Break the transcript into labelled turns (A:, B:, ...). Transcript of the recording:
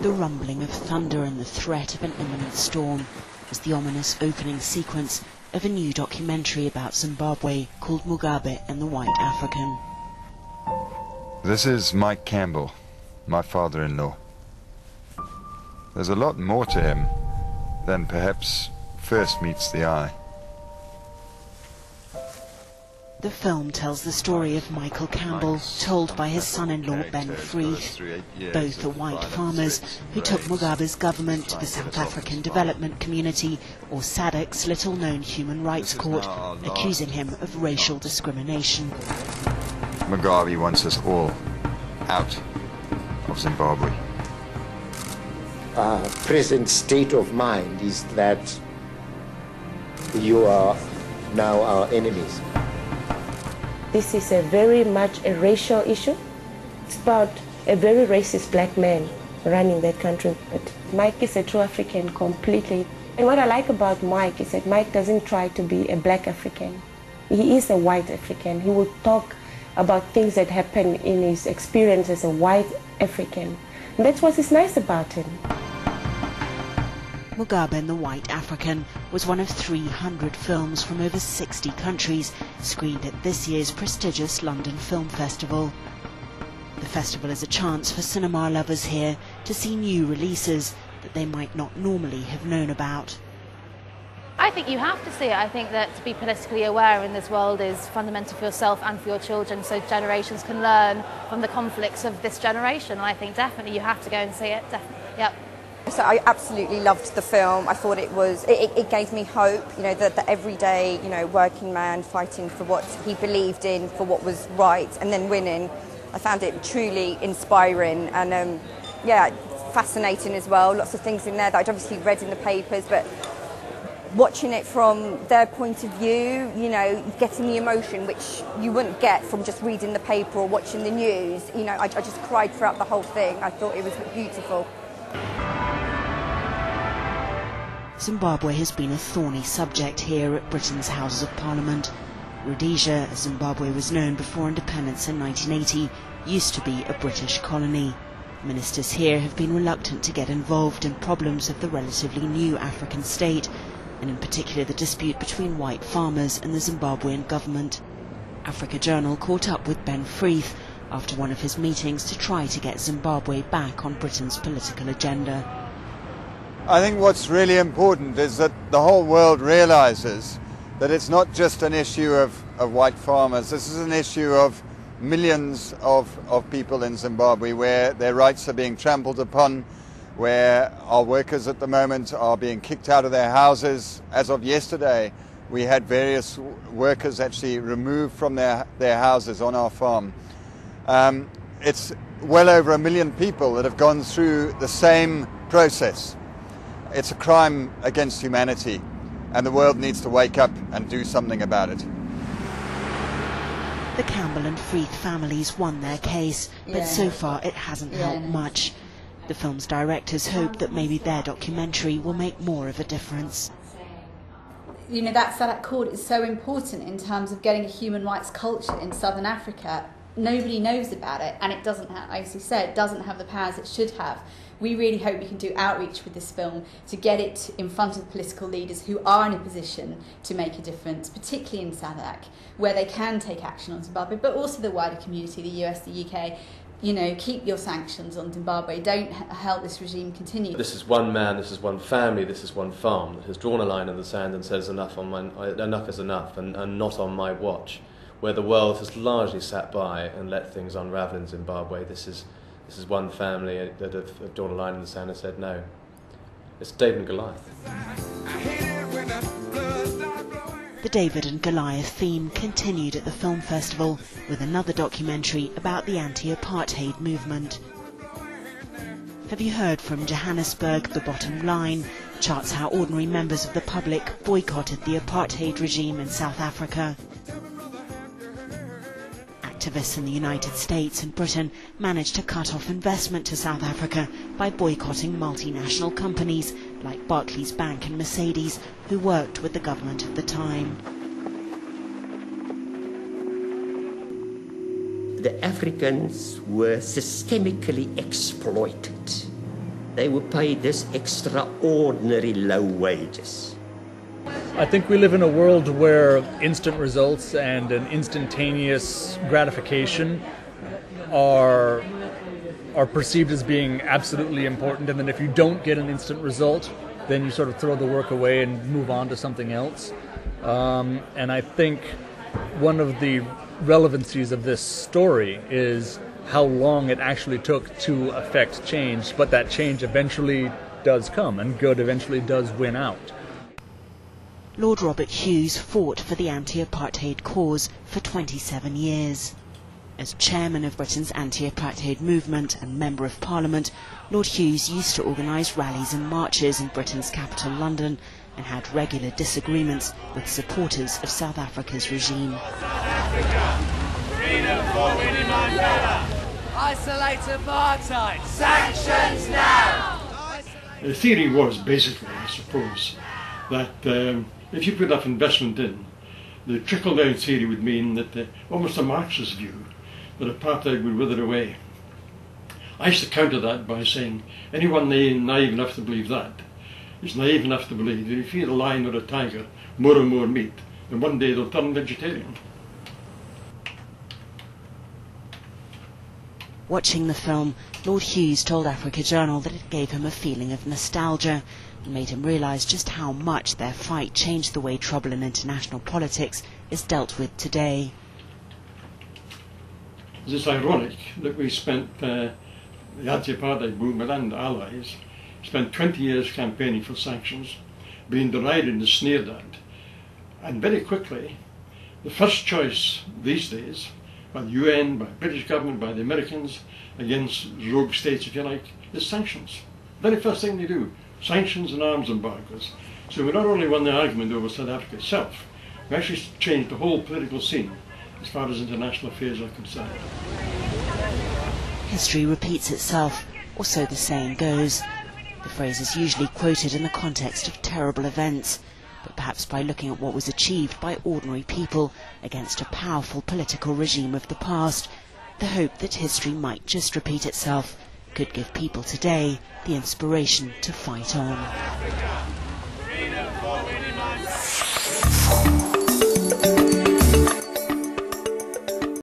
A: the rumbling of thunder and the threat of an imminent storm as the ominous opening sequence of a new documentary about Zimbabwe called Mugabe and the White African.
B: This is Mike Campbell, my father-in-law. There's a lot more to him than perhaps first meets the eye.
A: The film tells the story of Michael Campbell, told by his son-in-law Ben Freeth. Both are white farmers who took Mugabe's government to the South African Development Community, or SADC's little-known human rights court, accusing him of racial discrimination.
B: Mugabe wants us all out of Zimbabwe.
C: Our present state of mind is that you are now our enemies.
D: This is a very much a racial issue. It's about a very racist black man running that country. But Mike is a true African completely. And what I like about Mike is that Mike doesn't try to be a black African. He is a white African. He will talk about things that happen in his experience as a white African. And that's what is nice about him.
A: Mugabe and the White African was one of 300 films from over 60 countries screened at this year's prestigious London Film Festival. The festival is a chance for cinema lovers here to see new releases that they might not normally have known about.
E: I think you have to see it. I think that to be politically aware in this world is fundamental for yourself and for your children, so generations can learn from the conflicts of this generation. And I think definitely you have to go and see it, definitely, yep.
F: So I absolutely loved the film. I thought it gave me hope, you know, that the everyday, you know, working man fighting for what he believed in, for what was right, and then winning. I found it truly inspiring and, yeah, fascinating as well. Lots of things in there that I'd obviously read in the papers, but watching it from their point of view, you know, getting the emotion which you wouldn't get from just reading the paper or watching the news. You know, I just cried throughout the whole thing. I thought it was beautiful.
A: Zimbabwe has been a thorny subject here at Britain's Houses of Parliament. Rhodesia, as Zimbabwe was known before independence in 1980, used to be a British colony. Ministers here have been reluctant to get involved in problems of the relatively new African state, and in particular the dispute between white farmers and the Zimbabwean government. Africa Journal caught up with Ben Freeth after one of his meetings to try to get Zimbabwe back on Britain's political agenda.
B: I think what's really important is that the whole world realizes that it's not just an issue of white farmers. This is an issue of millions of people in Zimbabwe where their rights are being trampled upon, where our workers at the moment are being kicked out of their houses. As of yesterday, we had various workers actually removed from their houses on our farm. It's well over 1 million people that have gone through the same process. It's a crime against humanity, and the world needs to wake up and do something about it.
A: The Campbell and Freeth families won their case, but so far it hasn't helped much. The film's directors hope that maybe their documentary will make more of a difference.
G: You know, that SADC court is so important in terms of getting a human rights culture in Southern Africa. Nobody knows about it, and it doesn't have, as you said, it doesn't have the powers it should have. We really hope we can do outreach with this film to get it in front of political leaders who are in a position to make a difference, particularly in SADC, where they can take action on Zimbabwe, but also the wider community, the US, the UK. You know, keep your sanctions on Zimbabwe. Don't help this regime continue.
H: This is one man, this is one family, this is one farm that has drawn a line in the sand and says enough is enough, and not on my watch. Where the world has largely sat by and let things unravel in Zimbabwe, this is one family that have drawn a line in the sand and said no. It's David and Goliath.
A: The David and Goliath theme continued at the film festival with another documentary about the anti-apartheid movement. Have You Heard from Johannesburg? The Bottom Line charts how ordinary members of the public boycotted the apartheid regime in South Africa. Activists in the United States and Britain managed to cut off investment to South Africa by boycotting multinational companies like Barclays Bank and Mercedes, who worked with the government at the time.
C: The Africans were systemically exploited they were paid this extraordinary low wages.
I: I think we live in a world where instant results and an instantaneous gratification are perceived as being absolutely important, and then if you don't get an instant result, then you sort of throw the work away and move on to something else. And I think one of the relevancies of this story is how long it actually took to affect change, but that change eventually does come, and good eventually does win out.
A: Lord Robert Hughes fought for the anti-apartheid cause for 27 years. As chairman of Britain's anti-apartheid movement and member of Parliament, Lord Hughes used to organise rallies and marches in Britain's capital London and had regular disagreements with supporters of South Africa's regime.
J: Isolate apartheid! Sanctions now!
K: The theory was basically, I suppose, that if you put enough investment in, the trickle-down theory would mean that almost a Marxist view, that apartheid would wither away. I used to counter that by saying anyone naive enough to believe that is naive enough to believe that if you feed a lion or a tiger more and more meat, then one day they'll turn vegetarian.
A: Watching the film, Lord Hughes told Africa Journal that it gave him a feeling of nostalgia and made him realise just how much their fight changed the way trouble in international politics is dealt with today.
K: It's ironic that we spent, the anti-apartheid movement and allies, spent 20 years campaigning for sanctions, being derided and sneered at, and very quickly, the first choice these days, by the UN, by the British government, by the Americans, against rogue states, if you like, is sanctions. Very first thing they do, sanctions and arms embargoes. So we not only won the argument over South Africa itself, we actually changed the whole political scene as far as international affairs are concerned.
A: History repeats itself, or so the saying goes. The phrase is usually quoted in the context of terrible events, but perhaps by looking at what was achieved by ordinary people against a powerful political regime of the past, the hope that history might just repeat itself could give people today the inspiration to fight on.